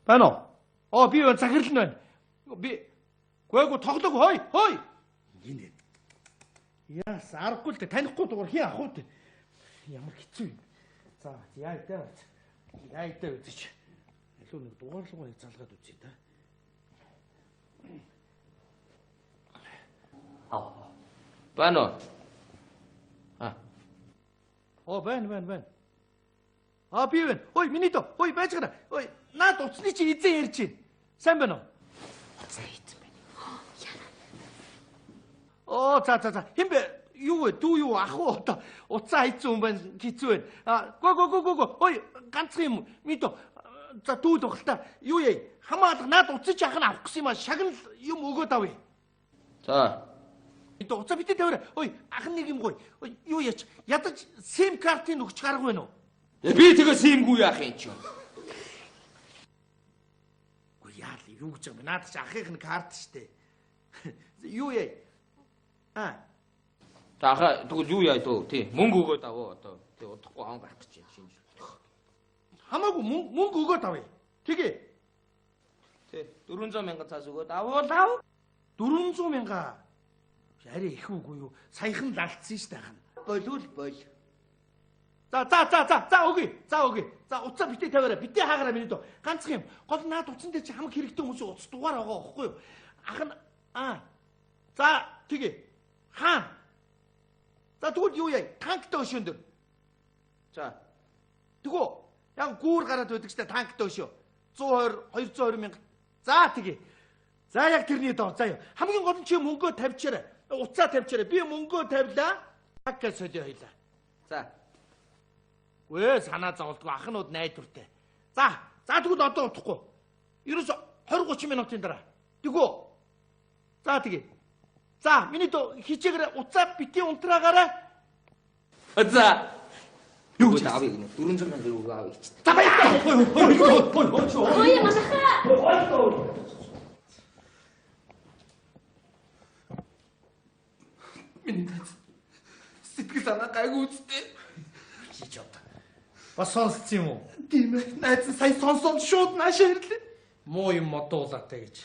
байна уу? Би захирал нь байна. Би гойгоо тоглог хой. Гинэ. Яас аргагүй л танихгүй дугаар хий ах уу. Ямар хэцүү юм. За яа идэ үзэж. Илүү нэг дугаарлуугаа залгаад үзье та. Байна уу? Байна. Би байна. Ой, миний доо. Ой, байж гараа. Ой, наад уцны чи эзэн ярьж байна. Сайн байна уу? За эзэн байна. За. Хин бэ? Юу вэ? Дүү юу ах уу одоо? Уцаа хайцсан хүн байна. Хизүү байна. Го. Ой, ганцхан юм. Миний доо. За дүү л ухалта. Юу яа? Хамаалга наад уцаж ах нь авах гэсэн юм аа. Шагнал юм өгөөд авъя. За. Ито уцаа битээ тавиараа. Ой, ах нэг юм гоё. Ой, юу яач? Ядаж SIM картыг өгч гарах вэ нөө? Би тэгээ SIM-гүй яах юм чи? Ой, яа л юу гэж байгаа юм. Наад чи ахын карт штэ. Юу яа? За ахаа тэгвэл юу яа дөө? Тий, мөнгө өгөөд аваа одоо. Тий, удахгүй аван гарах гэж байна шинж. Хамаагүй мөнгө өгөөд авъя. Тэгээ. Тий, 400 мянган цаас өгөөд аваа. 400 мянга. Арай их үгүй юу? Саяхан лалтсан штэ хань. Болов. За өгье. За уцаа битээ тавиараа. Битээ хаагаараа миний дөө. Ганцхан юм. Гол наад уцсан дээр чи хамаг хэрэгтэй хүмүүсийн уц дугаар байгаа байхгүй юу? Ах нь За тэгээ. Хаан. За тэгвэл юу яа? Танктай өшөөн дээр. За. Тэгвэл яг гүүр гараад байдаг штэ танктай өшөө. 120 220 мянга. За тэгээ. За яг тэрний доо. За хамгийн гол нь чи мөнгөө тавьчаарай. Уцаа тавьчаарай. Би мөнгөө тавилаа. Такка солио хоёлаа. За. Өө санаа зовлдгоо ахнууд найдвартай. За тэгвэл одоо утахгүй. Ерөөс 20-30 минутын дараа. Тэгвэл. За тэгээ. За миний дөө хичээгээр уцаа битгий унтраагаараа. За. Юу гэж авъя гинэ? 400 мянга юу авъя гэж. За баярлалаа. Ой манайхаа. Миний сэтгэл санаа гайгүй үстэй. Хийж одоо. Бас сонссон юм уу? Тийм ээ. Найз сая сонсоод шууд наашаа ирлээ. Муу юм модуулаатай гэж.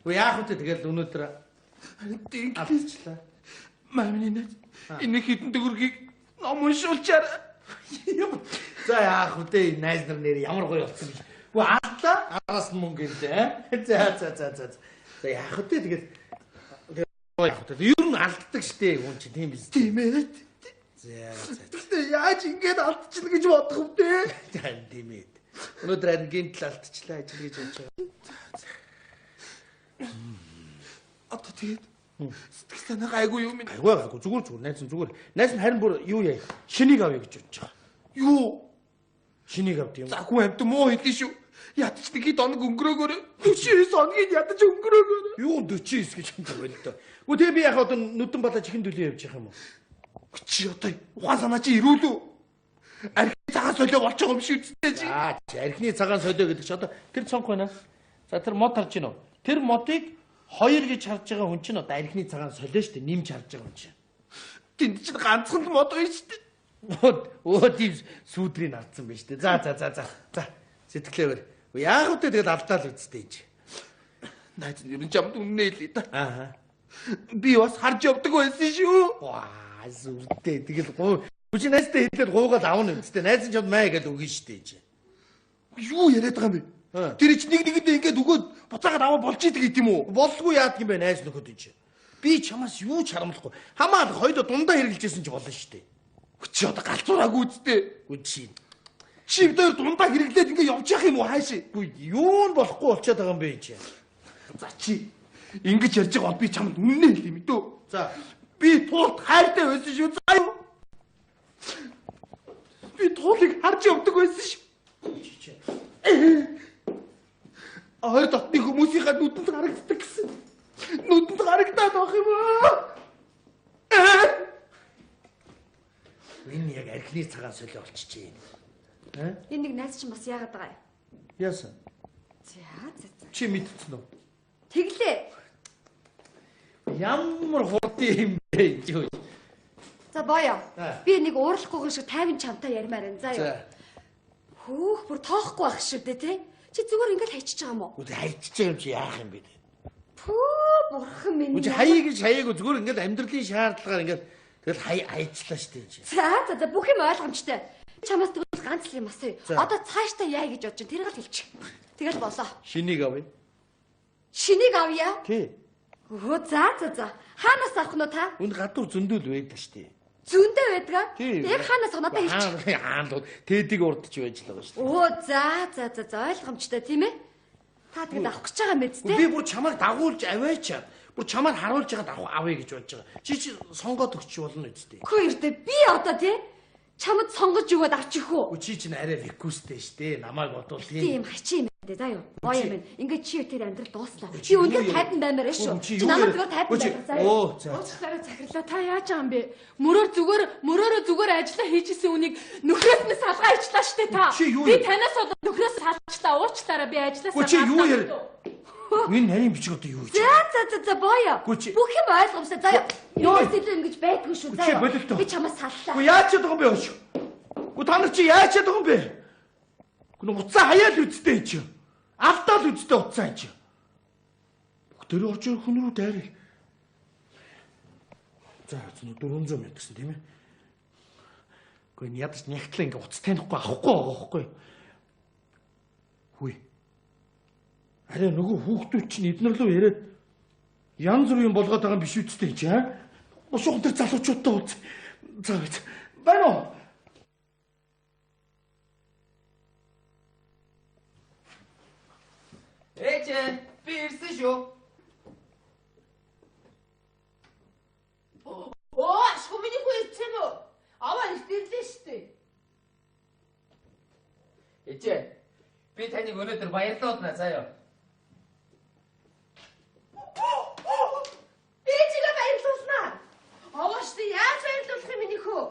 Уу яах вэ тэгэл өнөөдөр алцчлаа. Миний найз энэ хитэн төгрөгийг ном уншуулчаарай. За яах вэ найз нар нэр ямар гоё болсон гэж. Уу аллаа араас нь мөнгө гэлээ. За яах вэ тэгэл ер нь алддаг штэ хүн чи тийм биз. Тийм ээ. За. Яаж ингэж алдчихна гэж бодох вэ? Тийм ээ. Өнөөдөр харин гинтл алдчихлаа ажил гэж бодож байгаа. Одоо тэгээд сэтгэл санаа гайгүй юу минь? Гайгүй зүгээр. Найз нь харин бүр юу яа? Шинийг авъя гэж бодож байгаа. Юу? Шинийг авд юм. За хүн амт муу хэлээ шүү. Ядч нэг доног өнгөрөөгөөр 49 хоногийг ядаж өнгөрөөгөөр. Юу 49 гэж юм байна л доо. Үгүй тэгээ би яг одоо нүдэн балаа чихэн дүлээ явж байгаа юм уу? Чи одоо ухаан санаа чи ирүүлүү. Архины цагаан солио болж байгаа юм шиг үстэй чи. Архины цагаан солио гэдэг чи одоо тэр цонх байна. За тэр мод харж гинөө. Тэр модыг 2 гэж харж байгаа хүн чинь одоо архины цагаан солио шүү дээ. Нэмж харж байгаа хүн чинь. Тэнд чинь ганцхан мод байна шүү дээ. Тийм сүудрийг алдсан байна шүү дээ. За. Сэтгэлээвэр. Яах вэ тэгэл алдаал үсттэй чи. Найз нь ер нь чамд үннээ хэлээ да. Би бас харж явдаг байсан шүү. Ваа, зүртэй. Тэгэл гуйж найзтай хэлээд гуугаад авна үстэй. Найз нь чамд маа гэж өгнө шүү дээ чи. Юу яриад байгаа юм бэ? Тэр чи нэгэндээ ингээд өгөөд буцаагаад аваа болж идэг гэдэм үү? Болгүй яадаг юм бэ найз нөхөд энэ чи. Би чамаас юу ч харамлахгүй. Хамаалга хоёулаа дундаа хэрэгжилжсэн ч болно шүү дээ. Чи одоо галзуураагүй үстэй. Үгүй чи дээр дундаа хэрэглээд ингээд явж явах юм уу хаашаа? Юу нь болохгүй болчиход байгаа юм бэ энэ чи. За чи ингэж ярьж байгаа бол би чамд үнэнээ хэлээ мэдөө. За би туулд хайртай байсан шүү. За юу? Би туулыг харж явдаг байсан шүү. Хоёр дотны хүмүүсийнхээ нүдэнд харагддаг гэсэн. Нүдэнд харагдаад байх юм аа. Энэ яг архины цагаан солио болчихжээ. Энэ нэг найз чинь бас яагаад байгаа юм? Яасан? За. Чи мэдчихсэн үү? Тэглээ. Ямар хурдан юм бэ юу? За боёо. Би нэг ууралахгүйгээр шиг 50 чамтай ярмаар энэ. За юу. Хөөх бүр тоохгүй байх шүү дээ тий. Чи зүгээр ингээд хайчиж байгаа юм уу? Үгүй хайчиж байгаа юм чи яах юм бэ? Пүү бурхан минь. Үгүй хаяг гэж хаяагүй зүгээр ингээд амьдралын шаардлагаар ингээд тэгэл хайчлаа штэ энэ чи. За бүх юм ойлгомжтой. Чамаас тэгвэл ганц л юм асууя. Одоо цаашдаа яа гэж бодож байна? Тэрийг л хэлчих. Тэгэл болоо. Шинийг авъя. Шинийг авъя? Тий. Өө за. Хаанаас авах нь та? Үнд гадуур зөндөл байдаг штэ. Зүүндээ байдгаа? Тийм. Яг хаанаас надад хэлчих. Хаан тэдэг урдч байж л байгаа шүү дээ. Оо за ойлгомжтой тийм ээ. Та тэгэд авах гэж байгаа мэт тийм. Би бүр чамайг дагуулж аваач. Бүр чамаар харуулж ягаад авъя гэж бодож байгаа. Чи сонгоод өгч болно үсттэй. Хөө ирдэ би одоо тийм чамд сонгож өгөөд авчих уу? Чи чинь арай реквесттэй штэ. Намайг бодвол тийм хачин юм дээ. За юу. Гоё юм. Ингээд чи тэр амьдрал дууслаа. Би үнээр тайдан баймаар шүү. Чи намайг зүгээр тайдан баймаар. Оо за. Уучлаарай захирлаа. Та яаж байгаа юм бэ? Мөрөөрөө зүгээр ажиллаа хийжсэн үнийг нөхрөөс нь салгаа ичлаа штэ та. Би танаас бол нөхрөөс салчлаа. Уучлаарай би ажилласаа. Чи юу яар? Энэ нарийн бичиг одоо юу вэ? За боё. Бүх юм ойлгомжтой. За юу сэтгэл ингэж байдгүй шүү. За би чамаас саллаа. Уу яаж чадах юм бэ өөш? Уу та нар чи яаж чадах юм бэ? Гүн уцаа хаяал үсттэй чи. Алдаал үсттэй уцаа чи. Тэр орж ирэх хүн рүү дайрал. За 400 мянга гэсэн тийм ээ. Гэхдээ ядаж нягтлаа ингээ уц танихгүй авахгүй байгаа байхгүй. Хүй. Арай нөгөө хүүхдүүд чинь эднэр лөө яриад янз бүрийн юм болгоод байгаа юм биш үсттэй чи аа. Бушуухан тэр залуучуудтай үз. За байна уу? Ээжээ би ирсэн шүү. Оо, шуминигүй ирсэн үү? Аваа ирлээ штэ. Ээжээ би таныг өнөөдөр баярлуулна заяа. Ээжигээ баярлуулнаа. Аваа штэ яаж баярлуулах юм минийх үү?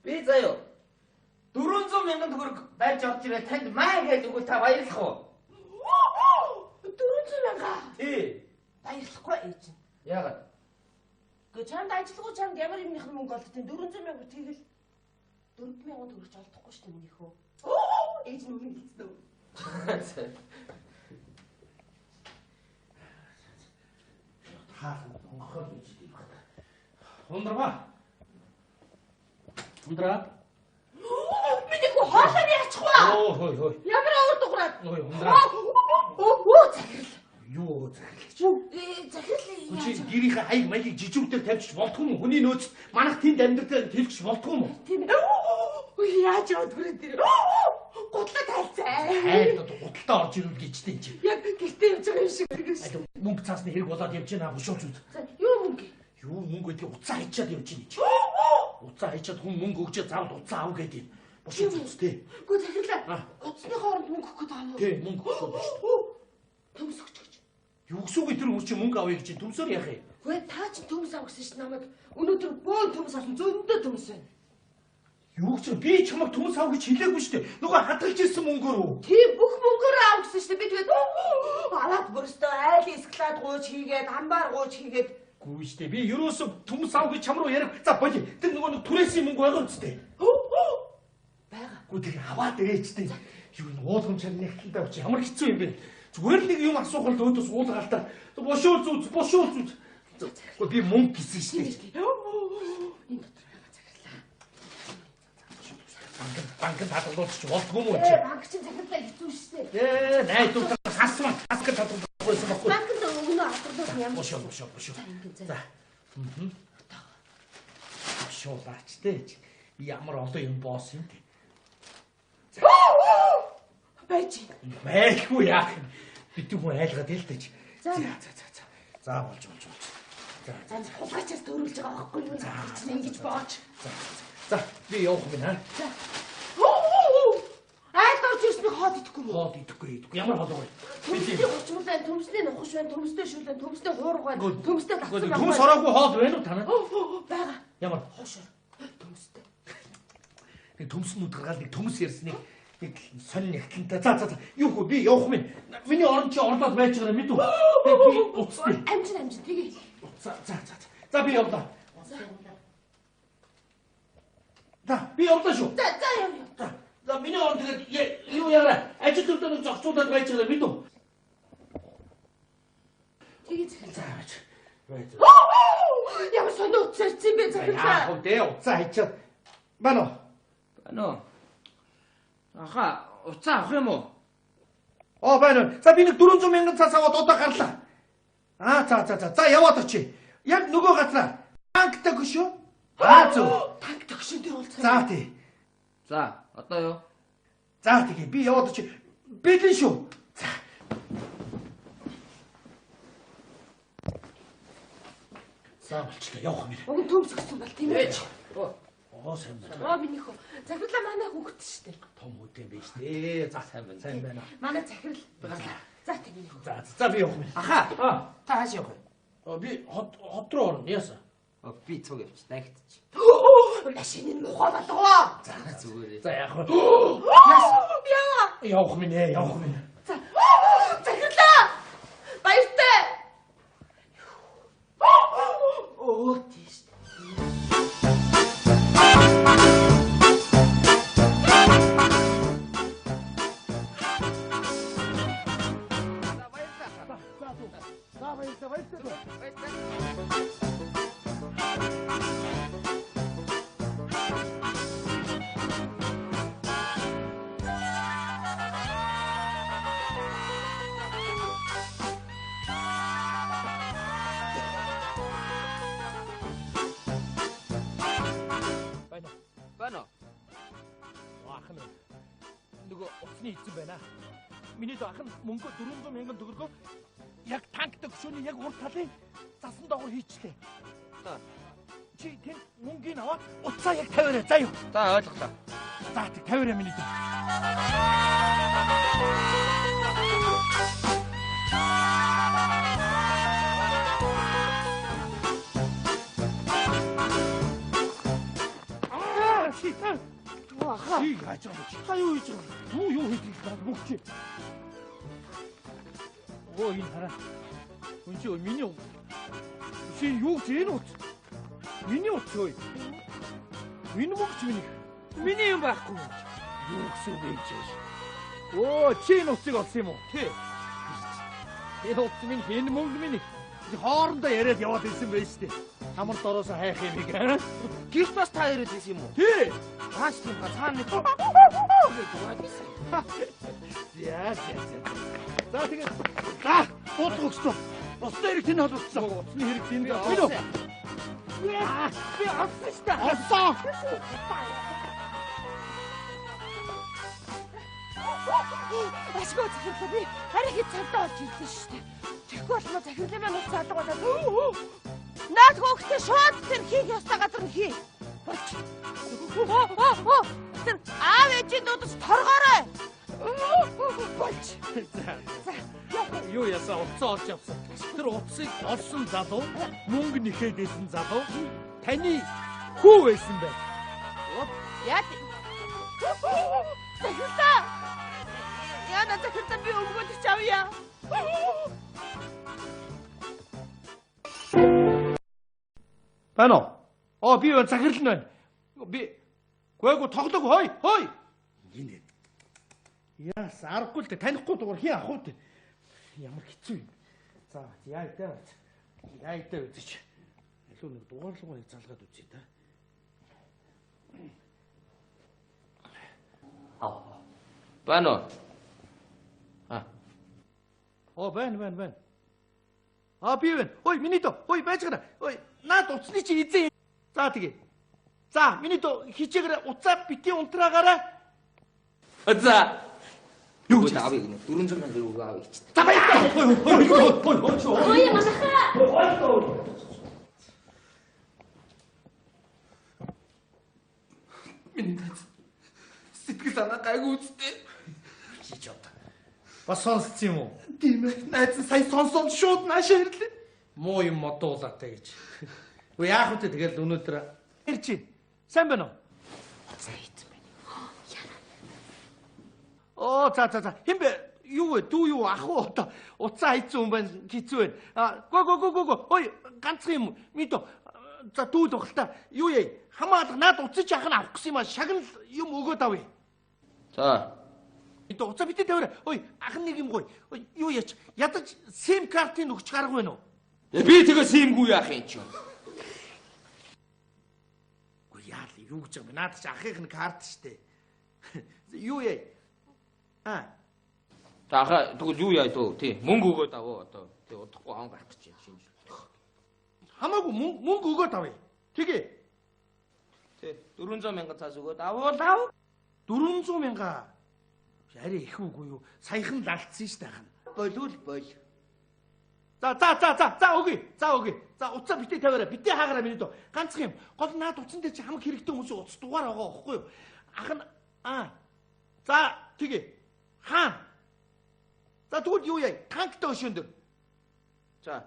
Би заяа 400 мянган төгрөг барьж орж ирээ танд маа гэж өгвөл та баярлах уу? 400 мянга. Тий. Баярлахгүй ээж. Яагаад? Гэ чамд ажиллахгүй чамд ямар юмных мөнгө олдтой 400 мянга тэгэл 40000 төгрөгч олдохгүй шүү дээ минийх үү? Ээж нь өмнө хэлсэн үү? Хаасан онгохоор гэж тийм байна. Ундраа. Минийх үү хоолой яачих вэ? Хой. Ямар авар дуграад? Ой ундраа. Захирал. Юу захирал? Захирал Чи гэрийнхээ хаяг маягийг жижигүүдээр тавьчих болтгүй юм уу? Хүний нөөц манах тэнд амьдралаа тэлчих болтгүй юм уу? Тийм ээ. Яаж яваад хүрээ тэр. Гутлаа тайлцаа. Хайр одоо гуталтаа орж ирүүл гэжтэй чи. Яг гэртээ явж байгаа юм шиг хэрэгс. Мөнгө цаасны хэрэг болоод явж байна бушууч үз. Юу мөнгө? Юу мөнгө гэдэг уцаа хайчаад явж байна чи. Уцаа хайчаад хүн мөнгө өгчөө заавал уцаа ав гэдэг. Бушууч үз тээ. Гү захирлаа. Уцсны хооронд мөнгө өгөх гэдэг юм уу? Тий мөнгө өгөх гэж шүү. Төмс өгч гэж. Юу гэсүг тэр хүн чи мөнгө авъя гэж төмсөр яах юм? Гүй та ч төмс ав гэсэн чинь намайг өнөөдөр бөөн төмс авсан зөндөө төмс байна. Юу гэж би чамайг төмс ав гэж хэлээгүй шүү дээ. Нөгөө хадгалж ирсэн мөнгөөр үү? Тийм бүх мөнгөөр ав гэсэн чинь би тэгээд аваад бүрстөө айл эсклад гууч хийгээд амбар гууч хийгээд Гүү штэ би ерөөсө төмс ав гэж чам руу ярих. За боли. Тэр нөгөө нэг түрээсийн мөнгө байгаа үстэй. байгаа. Гүү тэр аваад ээжтэй. Юу н уулгам чарны хилдэ авч ямар хэцүү юм бэ? Зүгээр л нэг юм асуух бол өөдөөс уулгаалтаа. Бошуу зүз. Гүү би мөнгө гисэн штэ. Энэ дотор байгаа захирлаа. Банкнд хадгалуулчих болдгүй юм уу чи? Банк чинь захирлаа хэцүү шээ. Найдуу хасмаа. Хаскад хадгалуулсан баггүй. Банкнд өгнө авторлууд ямар Бошоо. За. Бошоолаач дээ. Ямар олон юм босс юм те. байж. Майхгүй яах юм. Бид хүн айлгаад л дэж. За. За болж. За хулгайчаас төрүүлж байгаа байхгүй юу? За ингэж бооч. За би явах юм аа. За. Айл орж ирснийг хоод идэхгүй юу? Хоод идэхгүй. Ямар холоо вэ? Төмсний хурцруулаа, төмсний нухаш байна, төмсний шүлэн, төмсний хуурга байна, төмсний гацсан байна. Төмс ороогүй хоол байна уу танаа? Бага. Ямар Хошор. Төмстэй. нэг төмснүүд гаргаад нэг төмс ярьсныг нэг сонин ягтлантай. За. Юу хөө би явах юм. Миний орон чи орлоод байж байгаа мэд үү? Би уцтай. Амжин тэгээ. За би явлаа. За би явлаа шүү. За яв. За миний орон тэгээд юу яараа ажил төрдөө зогцуулаад байж байгаа бид үү? Тэгээ захирал. За байж. Ямар сонио уцаарч юм бэ захирлаа. Яах вэ? Уцаа хийчихээ. Бано. Аха, уцаа авах юм уу? Байна. За би нэг 400 мянган цаас аваад одоо гарлаа. За яваад очие. Яг нөгөө газараа танктай гүшөө. Зөв. Танк төгшин дээр уулзах. За тий. За, одоо юу? За тэгээ би яваад очие. Бэлэн шүү. За. Саавалчгаа явах юм. Уг төмс өгсөн бол тийм ээ. Сайн байна. Миний хөө. Захирлаа манай хүүхэд шүү дээ. Том үдэн биш дээ. За сайн байна. Манай захирал. За тийм ээ. За би явах юм. Аха. Та хааш явах вэ? Би хот руу орно. Яасан? Би цуг явчих. Дагтчих. Машины мухаа болгоо. За зүгээр. За яах вэ? Яа. Явах минь. За. Захирлаа. Баяртай. Тийш. Бано. Ахын нөгөө уцны эзэн байна. Миний ах нь мөнгө 400 мянган төгрөгөө яг танктай гүшөөний яг урд талын засан доогоор хийчихлээ. За. Чи тэнд мөнгөний аваад уцаа яг тавиараа. За юу. За ойлголоо. За тэг тавиараа миний дөө. Чи яаж байгаа? Та юу хийж байгаа? Юу хийх гэж бүгд. Энэ хараа. Үнчи миний чи юу гэж энэ утас? Миний утас ой. Энэ мөнгөч миний. Миний юм байхгүй. Юу гэсэн үг юм чи? Чи энэ утсыг олсон юм уу? Тий. Энэ утас минь энэ мөнгө миний. Хоорондоо яриад яваад ирсэн байж тээ. Хамар дороос хайх юм ийм. Гэрт бас та яриад байсан юм уу? Тий. Хааш тийм цаана. Яа. За тэгээд утгагчсан. Усны хэрэг тэнд холбогдсон. Усны хэрэг тэнд. Би авсан шүү дээ. Авсан. Ашгүй захирлаа би харин хэд цавдаа олж ирсэн шүү дээ. Тэгэхгүй бол маа захирлаа маань ус цаалга болоод наад хөөхтэй шууд тэр хийх ёстой газар нь хий. Болч. Тэр аав ээжийн дуудаж торгоорой. Болч. За. Юу ясаа утсаа олж авсан. Тэр утсыг олсон залуу, мөнгө нэхэд исэн залуу таны хүү байсан бай. Яа. Захирлаа. Яна захирлаа би өгөөд чавья. Бано. Би захирал нь байна. Би гойгоо тоглог хой. Гинэ. Яас аргагүй л дээ танихгүй дугаар хий ах уу дээ. Ямар хэцүү юм. За яа идэ үзэж. Илүү нэг дугаарлуугыг залгаад үзье та. Бано. Байна. Би байна. Ой, миний дөө. Ой, байж гэнэ. Ой, наад уцны чи эзэн. За тэгээ. За, миний дөө хичээгээрээ уцаа бити унтраагаараа. За. Юу ч аавыг 400 мянга өгөө аавыг чи. За баярлалаа. Ой, манайхаа. Миний найз сэтгэл санаа гайгүй үстэй. Хийж яваа. Бас сонссон юм уу? Тийм ээ. Найз сая сонсоод шууд наашаа ирлээ. Муу юм модуулаатай гэж. Уу яах вэ тэгэл өнөөдөр ирчи. Сайн байна уу? За хийх байна. За. Хин бэ? Юу вэ? Дүү юу ах уу одоо уцаа хийцэн хүн байна. Хэцүү байна. Го. Ой, ганцхан юм. Мэдөө. За дүү л багтаа. Юу яа? Хамаалга наад уцаж яах нь авах гэсэн юм аа. Шагнал юм өгөөд авъя. За. Эд уцаа битээ тавиараа. Ой, ахын нэг юм гоё. Ой, юу яач? Ядаж SIM картыг өгч гарах вэ нөө? Би тэгээ симгүй яах юм чи. Гүй яа л юу гэж байгаа юм. Наад чи ахын карт штэ. Юу яа? Таха тэгвэл юу яа дөө тий мөнгө өгөөд аваа одоо тий удахгүй аав гарах гэж байна шинж. Хамаагүй мөнгө өгөөд авъя. Тэгээ. Тий 400 мянган цаас өгөөд аваа. 400 мянга. Арай их үгүй юу? Саяхан лалтсан штэ ахна. Болвол бол. За өгье. За уцаа битээ тавиараа. Битээ хаагаараа миний дөө. Ганцхан юм. Гол наад уцсан дээр чи хамаг хэрэгтэй хүмүүс уц дугаар байгаа байхгүй юу? Ахна За тэгээ. Хаан. За тэгвэл юу яа? Танктай өшөөн дөр. За.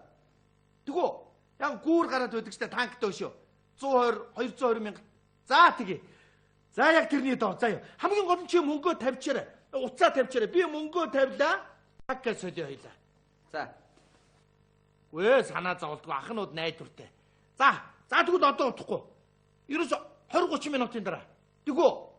Тэгвэл яг гүүр гараад байдаг ч танктай өшөө. 120 220 мянга. За тэгээ. За яг тэрний дор. За хамгийн гол нь чи мөнгөө тавьчаарай. Уцаа тавьчаарай. Би мөнгөө тавилаа. Такка солио хоёлаа. За. Өө санаа зовлтгүй ахнууд найдвартай. За тэгвэл одоо утахгүй. Ерөөс 20 30 минутын дараа. Тэгвэл